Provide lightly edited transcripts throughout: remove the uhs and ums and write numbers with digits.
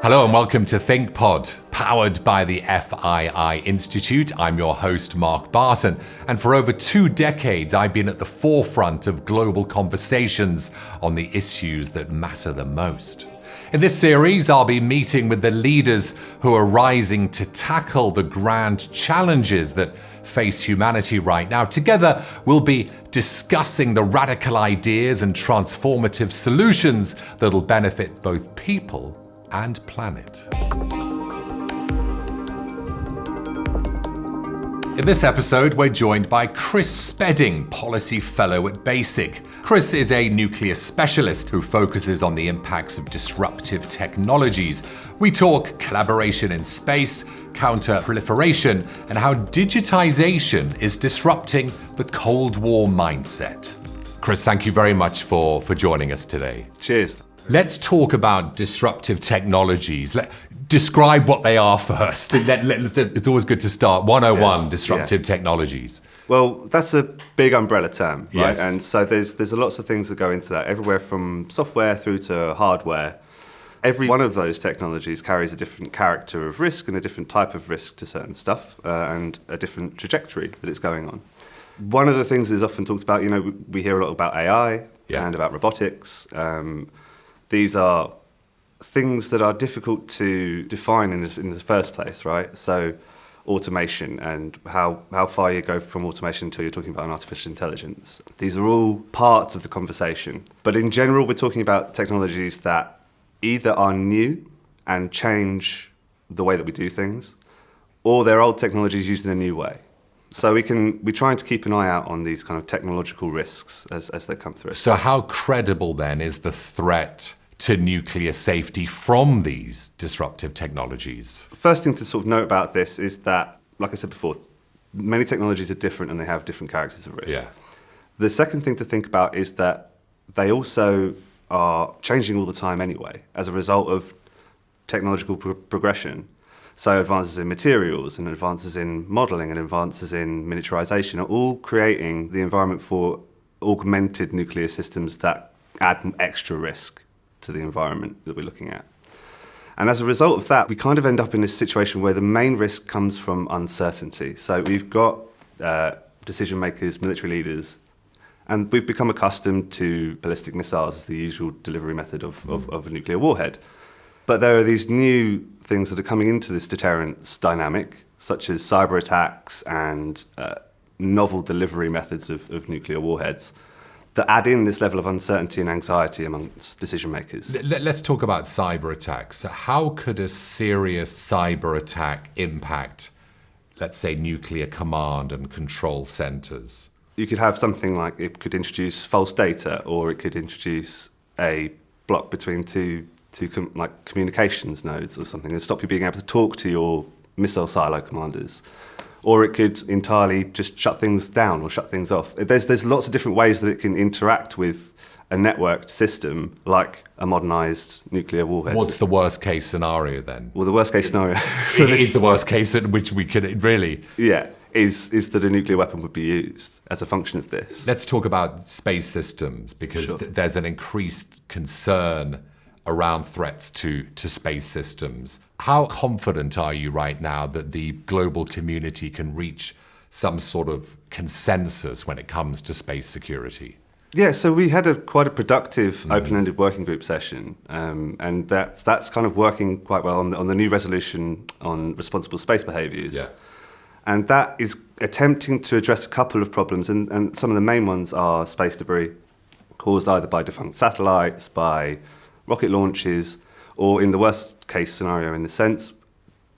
Hello and welcome to Thinkpod, powered by the FII Institute. I'm your host, Mark Barton, and for over 2 decades, I've been at the forefront of global conversations on the issues that matter the most. In this series, I'll be meeting with the leaders who are rising to tackle the grand challenges that face humanity right now. Together, we'll be discussing the radical ideas and transformative solutions that'll benefit both people and planet. In this episode, we're joined by Chris Spedding, Policy Fellow at BASIC. Chris is a nuclear specialist who focuses on the impacts of disruptive technologies. We talk collaboration in space, counter-proliferation, and how digitization is disrupting the Cold War mindset. Chris, thank you very much for joining us today. Cheers. Let's talk about disruptive technologies. Describe what they are first. It's always good to start. 101, disruptive technologies. Well, that's a big umbrella term, right? Yes. And so there's lots of things that go into that, everywhere from software through to hardware. Every one of those technologies carries a different character of risk and a different type of risk to certain stuff and a different trajectory that it's going on. One of the things that is often talked about, we hear a lot about AI and about robotics. These are things that are difficult to define in the first place, right? So automation and how far you go from automation until you're talking about artificial intelligence. These are all parts of the conversation. But in general, we're talking about technologies that either are new and change the way that we do things, or they're old technologies used in a new way. So we're trying to keep an eye out on these kind of technological risks as they come through. So how credible then is the threat to nuclear safety from these disruptive technologies? First thing to sort of note about this is that, like I said before, many technologies are different and they have different characters of risk. Yeah. The second thing to think about is that they also are changing all the time anyway as a result of technological progression. So advances in materials and advances in modelling and advances in miniaturization are all creating the environment for augmented nuclear systems that add extra risk to the environment that we're looking at. And as a result of that, we kind of end up in this situation where the main risk comes from uncertainty. So we've got decision makers, military leaders, and we've become accustomed to ballistic missiles as the usual delivery method of a nuclear warhead. But there are these new things that are coming into this deterrence dynamic, such as cyber attacks and novel delivery methods of nuclear warheads, that add in this level of uncertainty and anxiety amongst decision makers. Let's talk about cyber attacks. How could a serious cyber attack impact, let's say, nuclear command and control centers? You could have something like it could introduce false data, or it could introduce a block between two communications nodes or something and stop you being able to talk to your missile silo commanders. Or it could entirely just shut things down or shut things off. There's lots of different ways that it can interact with a networked system like a modernised nuclear warhead. What's the worst case scenario then? Well, the worst case scenario is the worst case in which we could really... Yeah, is that a nuclear weapon would be used as a function of this. Let's talk about space systems, because there's an increased concern around threats to space systems. How confident are you right now that the global community can reach some sort of consensus when it comes to space security? Yeah, so we had quite a productive open-ended working group session, and that's kind of working quite well on the new resolution on responsible space behaviours. Yeah. And that is attempting to address a couple of problems, and some of the main ones are space debris caused either by defunct satellites, by rocket launches, or in the worst case scenario in the sense,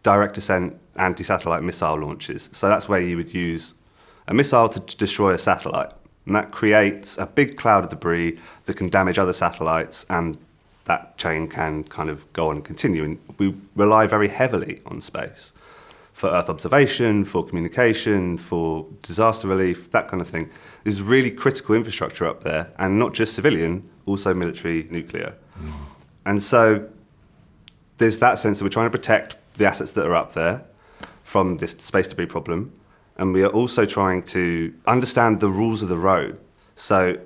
direct descent anti-satellite missile launches. So that's where you would use a missile to destroy a satellite. And that creates a big cloud of debris that can damage other satellites, and that chain can kind of go on and continue. And we rely very heavily on space for Earth observation, for communication, for disaster relief, that kind of thing. There's really critical infrastructure up there, and not just civilian, also military, nuclear. And so there's that sense that we're trying to protect the assets that are up there from this space debris problem. And we are also trying to understand the rules of the road. So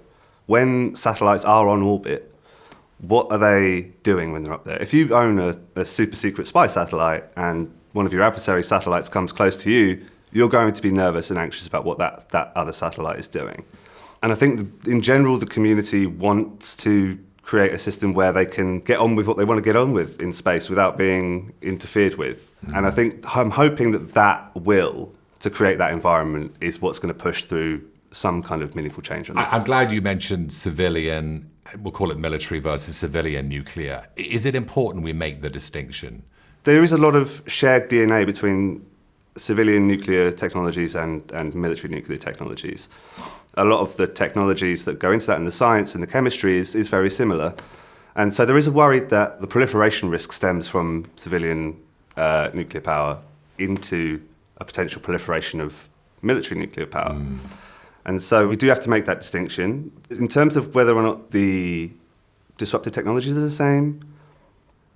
when satellites are on orbit, what are they doing when they're up there? If you own a super secret spy satellite and one of your adversary satellites comes close to you, you're going to be nervous and anxious about what that other satellite is doing. And I think that in general, the community wants to create a system where they can get on with what they want to get on with in space without being interfered with. Mm-hmm. And I think I'm hoping that will to create that environment is what's going to push through some kind of meaningful change on this. I'm glad you mentioned civilian, we'll call it military versus civilian nuclear. Is it important we make the distinction? There is a lot of shared DNA between civilian nuclear technologies and military nuclear technologies. A lot of the technologies that go into that and the science and the chemistry is very similar. And so there is a worry that the proliferation risk stems from civilian nuclear power into a potential proliferation of military nuclear power. Mm. And so we do have to make that distinction. In terms of whether or not the disruptive technologies are the same,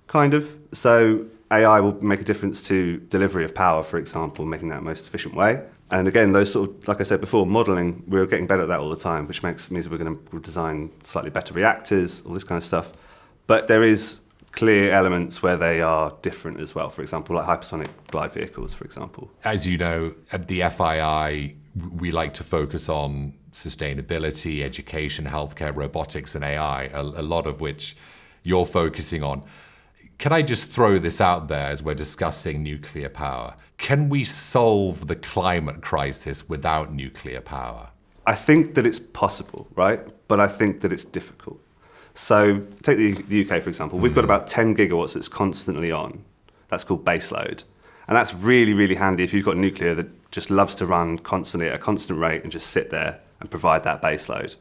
kind of. So AI will make a difference to delivery of power, for example, making that most efficient way. And again, those sort of, like I said before, modelling, we're getting better at that all the time, which means we're going to design slightly better reactors, all this kind of stuff. But there is clear elements where they are different as well. For example, like hypersonic glide vehicles, for example. As you know, at the FII, we like to focus on sustainability, education, healthcare, robotics, and AI, a lot of which you're focusing on. Can I just throw this out there as we're discussing nuclear power? Can we solve the climate crisis without nuclear power? I think that it's possible, right? But I think that it's difficult. So take the UK, for example. We've got about 10 gigawatts that's constantly on. That's called baseload. And that's really, really handy if you've got nuclear that just loves to run constantly at a constant rate and just sit there and provide that baseload.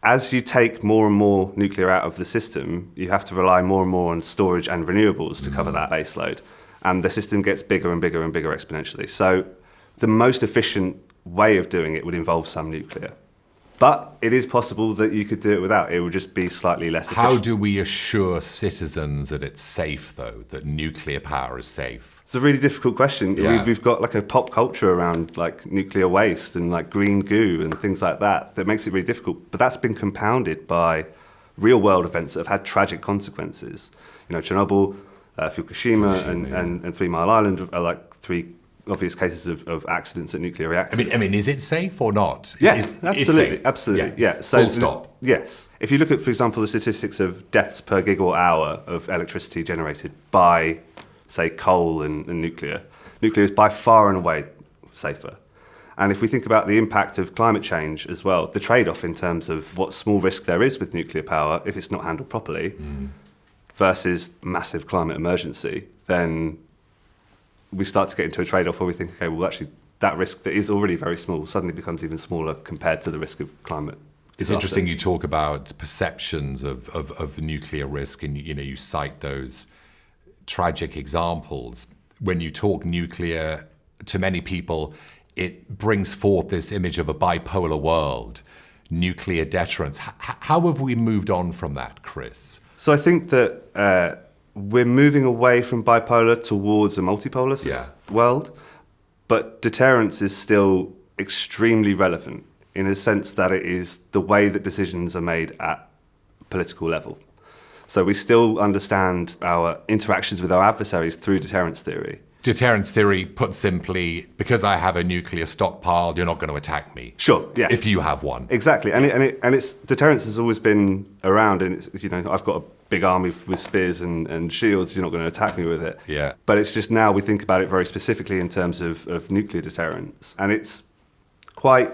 As you take more and more nuclear out of the system, you have to rely more and more on storage and renewables to cover that baseload. And the system gets bigger and bigger and bigger exponentially. So the most efficient way of doing it would involve some nuclear. But it is possible that you could do it without. It would just be slightly less efficient. How do we assure citizens that it's safe, though, that nuclear power is safe? It's a really difficult question. Yeah. We've got like a pop culture around like nuclear waste and like green goo and things like that makes it really difficult. But that's been compounded by real world events that have had tragic consequences. You know, Chernobyl, Fukushima, and 3 Mile Island are like three obvious cases of accidents at nuclear reactors. I mean, is it safe or not? Yes, absolutely. Yeah. So, full stop. Yes. If you look at, for example, the statistics of deaths per gigawatt hour of electricity generated by, say, coal and nuclear is by far and away safer. And if we think about the impact of climate change as well, the trade-off in terms of what small risk there is with nuclear power if it's not handled properly versus massive climate emergency, then we start to get into a trade-off where we think, okay, well, actually, that risk that is already very small suddenly becomes even smaller compared to the risk of climate disaster. It's interesting you talk about perceptions of nuclear risk, and you cite those tragic examples. When you talk nuclear, to many people, it brings forth this image of a bipolar world, nuclear deterrence. How have we moved on from that, Chris? So I think that we're moving away from bipolar towards a multipolar world, but deterrence is still extremely relevant in a sense that it is the way that decisions are made at political level. So we still understand our interactions with our adversaries through deterrence theory. Deterrence theory, put simply, because I have a nuclear stockpile, you're not going to attack me. Sure, yeah. If you have one. Exactly, and it's deterrence has always been around, and it's I've got a big army with spears and shields, you're not going to attack me with it. Yeah. But it's just now we think about it very specifically in terms of nuclear deterrence, and it's quite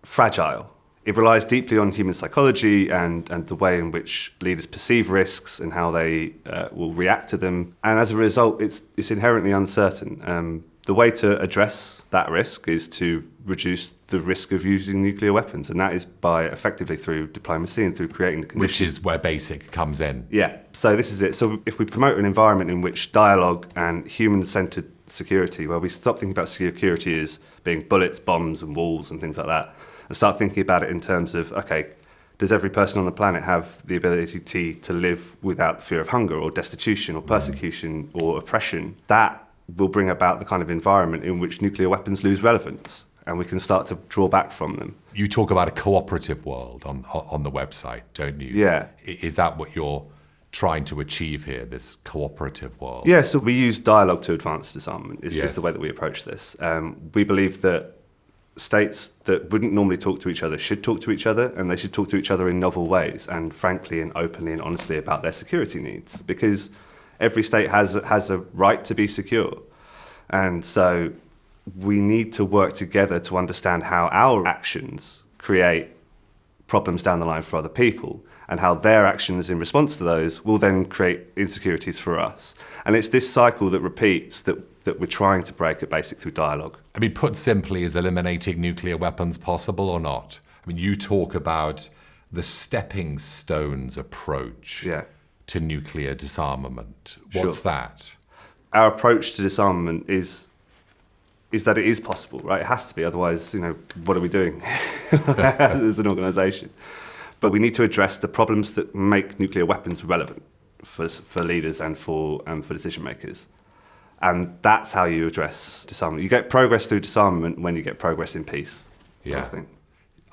fragile. It relies deeply on human psychology and the way in which leaders perceive risks and how they will react to them. And as a result, it's inherently uncertain. The way to address that risk is to reduce the risk of using nuclear weapons. And that is by effectively through diplomacy and through creating the conditions. Which is where BASIC comes in. Yeah. So this is it. So if we promote an environment in which dialogue and human-centered security, where we stop thinking about security as being bullets, bombs and walls and things like that, and start thinking about it in terms of, okay, does every person on the planet have the ability to live without the fear of hunger or destitution or persecution or oppression? That will bring about the kind of environment in which nuclear weapons lose relevance. and we can start to draw back from them. You talk about a cooperative world on the website, don't you? Yeah. Is that what you're trying to achieve here, this cooperative world? Yeah, so we use dialogue to advance disarmament, is Yes. the way that we approach this. We believe that states that wouldn't normally talk to each other should talk to each other, and they should talk to each other in novel ways, and frankly and openly and honestly about their security needs, because every state has a right to be secure. And so we need to work together to understand how our actions create problems down the line for other people, and how their actions in response to those will then create insecurities for us. And it's this cycle that repeats that we're trying to break at Basic through dialogue. I mean, put simply, is eliminating nuclear weapons possible or not? I mean, you talk about the stepping stones approach Yeah. to nuclear disarmament. What's Sure. that? Our approach to disarmament is that it is possible, right? It has to be, otherwise, what are we doing as an organisation? But we need to address the problems that make nuclear weapons relevant for leaders and for decision makers. And that's how you address disarmament. You get progress through disarmament when you get progress in peace. Yeah. I think.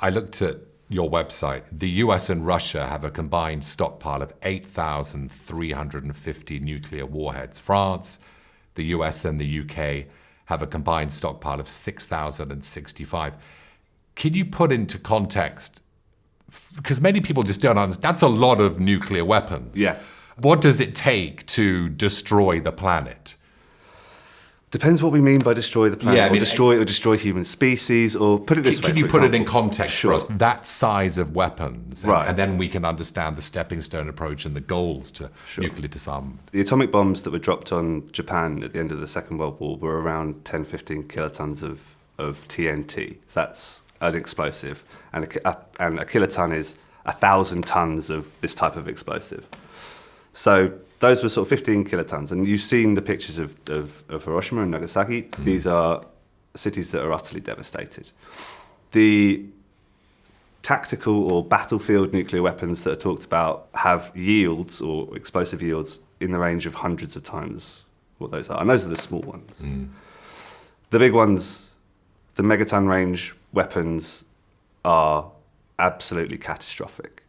I looked at your website. The US and Russia have a combined stockpile of 8,350 nuclear warheads. France, the US and the UK have a combined stockpile of 6,065. Can you put into context, because many people just don't understand, that's a lot of nuclear weapons. Yeah. What does it take to destroy the planet? Depends what we mean by destroy the planet, Yeah, I mean, or destroy human species, or put it this way. Can you for put it in example. context Sure. for us? That size of weapons, Right. and then we can understand the stepping stone approach and the goals to nuclear disarmament. The atomic bombs that were dropped on Japan at the end of the Second World War were around 10-15 kilotons of TNT. So that's an explosive, and a kiloton is 1,000 tons of this type of explosive. So those were sort of 15 kilotons, and you've seen the pictures of Hiroshima and Nagasaki. These are cities that are utterly devastated. The tactical or battlefield nuclear weapons that are talked about have yields or explosive yields in the range of hundreds of times what those are, and those are the small ones. The big ones, the megaton range weapons, are absolutely catastrophic.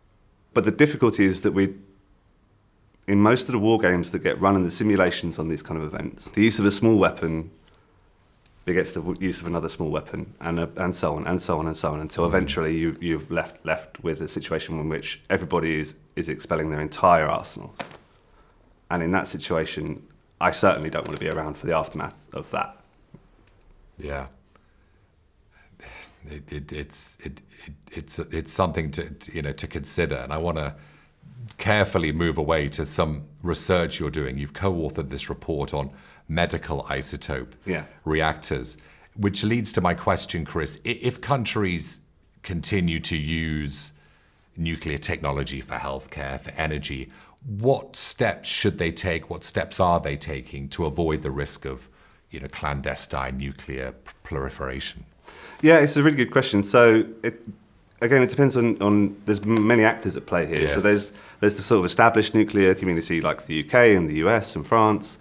But the difficulty is that in most of the war games that get run in the simulations on these kind of events, the use of a small weapon begets the use of another small weapon, and so on, and so on, and so on, until eventually you've left with a situation in which everybody is expelling their entire arsenal. And in that situation, I certainly don't want to be around for the aftermath of that. Yeah, it's something to consider, and I want to carefully move away to some research you're doing. You've co-authored this report on medical isotope reactors, which leads to my question, Chris. If countries continue to use nuclear technology for healthcare, for energy, what steps should they take? What steps are they taking to avoid the risk of clandestine nuclear proliferation? Yeah, it's a really good question. So it depends on there's many actors at play here. Yes. So there's the sort of established nuclear community like the UK and the US and France,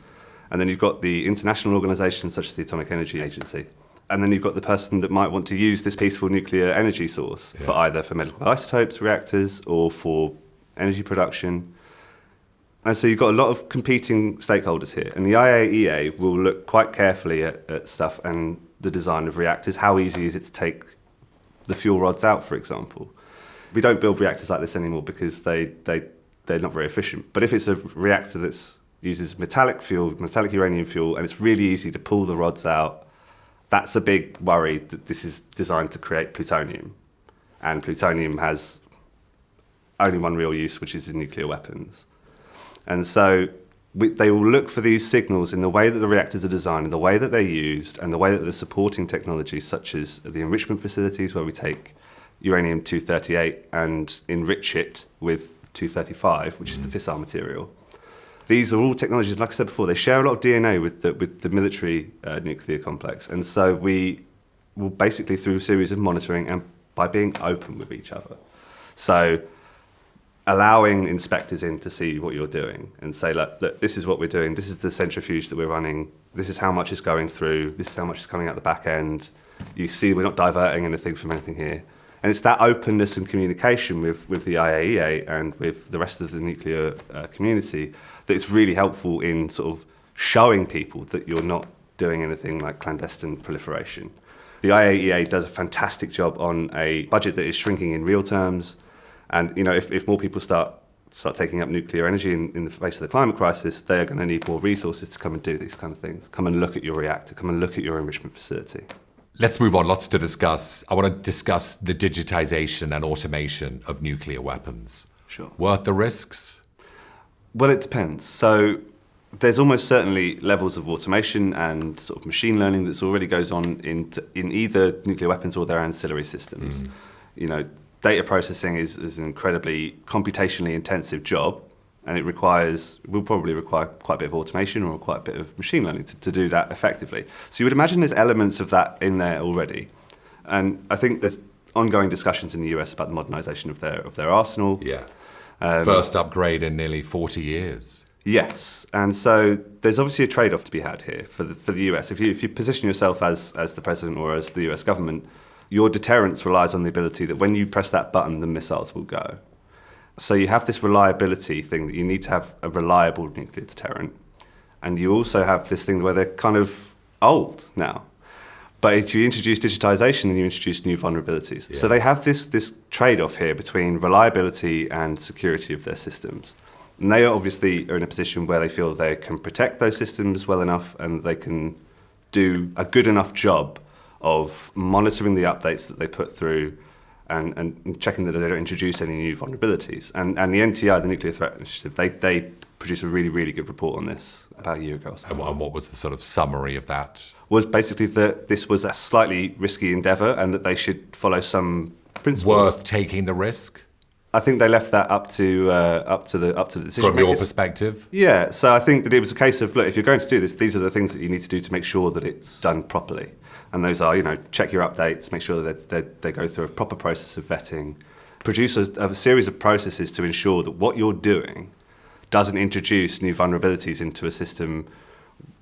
and then you've got the international organisations such as the Atomic Energy Agency, and then you've got the person that might want to use this peaceful nuclear energy source for either for medical isotopes reactors or for energy production. And so you've got a lot of competing stakeholders here, and the IAEA will look quite carefully at stuff and the design of reactors. How easy is it to take the fuel rods out, for example? We don't build reactors like this anymore because they're not very efficient. But if it's a reactor that uses metallic uranium fuel, and it's really easy to pull the rods out, that's a big worry that this is designed to create plutonium. And plutonium has only one real use, which is in nuclear weapons. And so they will look for these signals in the way that the reactors are designed, in the way that they're used, and the way that the supporting technologies, such as the enrichment facilities, where we take uranium-238 and enrich it with 235, which is the fissile material. These are all technologies, like I said before, they share a lot of DNA with the military nuclear complex. And so we will basically, through a series of monitoring and by being open with each other. So allowing inspectors in to see what you're doing and say, look, this is what we're doing. This is the centrifuge that we're running. This is how much is going through. This is how much is coming out the back end. You see, we're not diverting anything from anything here. And it's that openness and communication with the IAEA and with the rest of the nuclear community that is really helpful in sort of showing people that you're not doing anything like clandestine proliferation. The IAEA does a fantastic job on a budget that is shrinking in real terms. And if more people start taking up nuclear energy in the face of the climate crisis, they're going to need more resources to come and do these kind of things. Come and look at your reactor. Come and look at your enrichment facility. Let's move on. Lots to discuss. I want to discuss the digitization and automation of nuclear weapons. Sure. Worth the risks? Well, it depends. So there's almost certainly levels of automation and sort of machine learning that's already goes on in either nuclear weapons or their ancillary systems. Data processing is an incredibly computationally intensive job, and will probably require quite a bit of automation or quite a bit of machine learning to do that effectively. So you would imagine there's elements of that in there already. And I think there's ongoing discussions in the US about the modernization of their arsenal. Yeah. First upgrade in nearly 40 years. Yes, and so there's obviously a trade-off to be had here for the US. If you position yourself as the president or as the US government, your deterrence relies on the ability that when you press that button, the missiles will go. So you have this reliability thing that you need to have a reliable nuclear deterrent. And you also have this thing where they're kind of old now. But if you introduce digitization, then you introduce new vulnerabilities. Yeah. So they have this trade-off here between reliability and security of their systems. And they obviously are in a position where they feel they can protect those systems well enough and they can do a good enough job of monitoring the updates that they put through and checking that they don't introduce any new vulnerabilities. And the NTI, the Nuclear Threat Initiative, they produced a really, really good report on this about a year ago or so. And what was the sort of summary of that? Was basically that this was a slightly risky endeavour and that they should follow some principles. Worth taking the risk? I think they left that up to the decision From makers. your perspective? Yeah, so I think that it was a case of, look, if you're going to do this, these are the things that you need to do to make sure that it's done properly. And those are, check your updates, make sure that they go through a proper process of vetting, produce a series of processes to ensure that what you're doing doesn't introduce new vulnerabilities into a system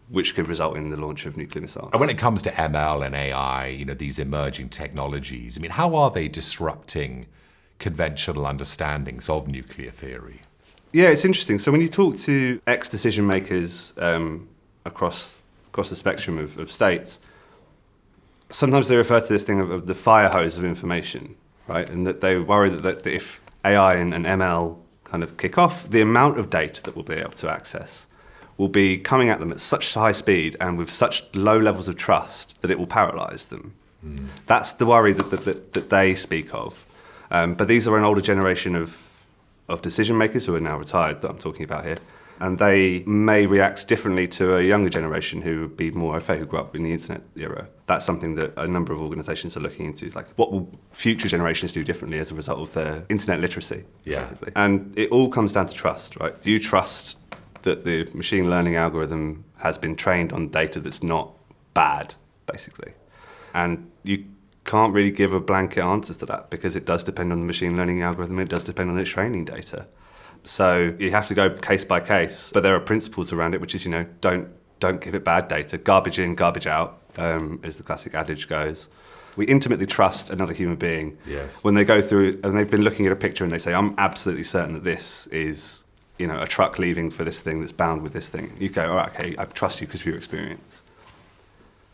which could result in the launch of nuclear missiles. And when it comes to ML and AI, these emerging technologies, how are they disrupting conventional understandings of nuclear theory? Yeah, it's interesting. So when you talk to ex-decision makers across the spectrum of states, sometimes they refer to this thing of the fire hose of information, right? And that they worry that if AI and ML kind of kick off, the amount of data that we'll be able to access will be coming at them at such high speed and with such low levels of trust that it will paralyze them. Mm. That's the worry that they speak of. But these are an older generation of decision makers who are now retired that I'm talking about here. And they may react differently to a younger generation who would be more au fait, who grew up in the internet era. That's something that a number of organisations are looking into. Like, what will future generations do differently as a result of their internet literacy? Yeah. And it all comes down to trust, right? Do you trust that the machine learning algorithm has been trained on data that's not bad, basically? And you can't really give a blanket answer to that because it does depend on the machine learning algorithm. It does depend on its training data. So you have to go case by case, but there are principles around it, which is, don't give it bad data. Garbage in, garbage out, as the classic adage goes. We intimately trust another human being. Yes. When they go through and they've been looking at a picture and they say, I'm absolutely certain that this is, a truck leaving for this thing that's bound with this thing. You go, all right, okay, I trust you because of your experience.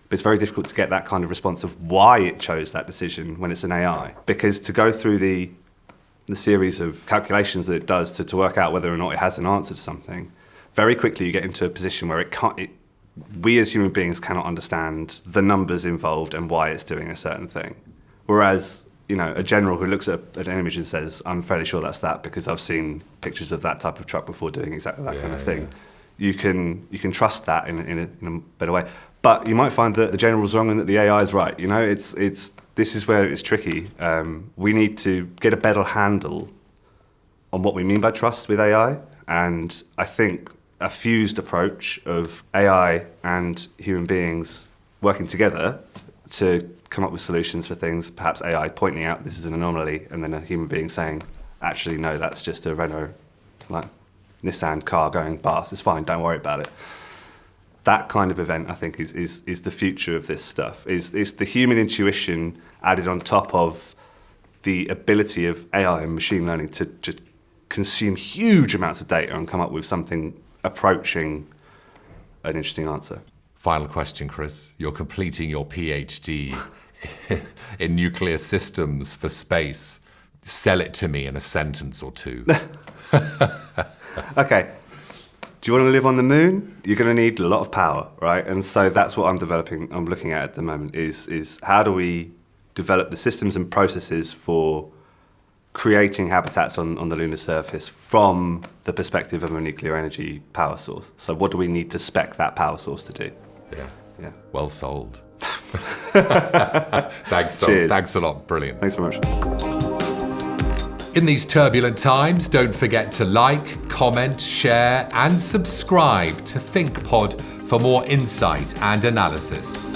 But it's very difficult to get that kind of response of why it chose that decision when it's an AI. Because to go through the series of calculations that it does to work out whether or not it has an answer to something, very quickly you get into a position where we as human beings cannot understand the numbers involved and why it's doing a certain thing. Whereas, a general who looks at an image and says, I'm fairly sure that's that because I've seen pictures of that type of truck before doing exactly that kind of thing. Yeah. You can trust that in a better way. But you might find that the general's wrong and that the AI is right. This is where it's tricky. We need to get a better handle on what we mean by trust with AI. And I think a fused approach of AI and human beings working together to come up with solutions for things, perhaps AI pointing out this is an anomaly and then a human being saying, actually, no, that's just a Renault, like Nissan car going past. It's fine, don't worry about it. That kind of event, I think, is the future of this stuff. Is the human intuition added on top of the ability of AI and machine learning to consume huge amounts of data and come up with something approaching an interesting answer. Final question, Chris. You're completing your PhD in nuclear systems for space. Sell it to me in a sentence or two. Okay. Do you want to live on the moon? You're going to need a lot of power, right? And so that's what I'm looking at the moment is how do we develop the systems and processes for creating habitats on the lunar surface from the perspective of a nuclear energy power source. So what do we need to spec that power source to do? Yeah. Well sold. Thanks a lot. Brilliant. Thanks very much. In these turbulent times, don't forget to like, comment, share, and subscribe to ThinkPod for more insight and analysis.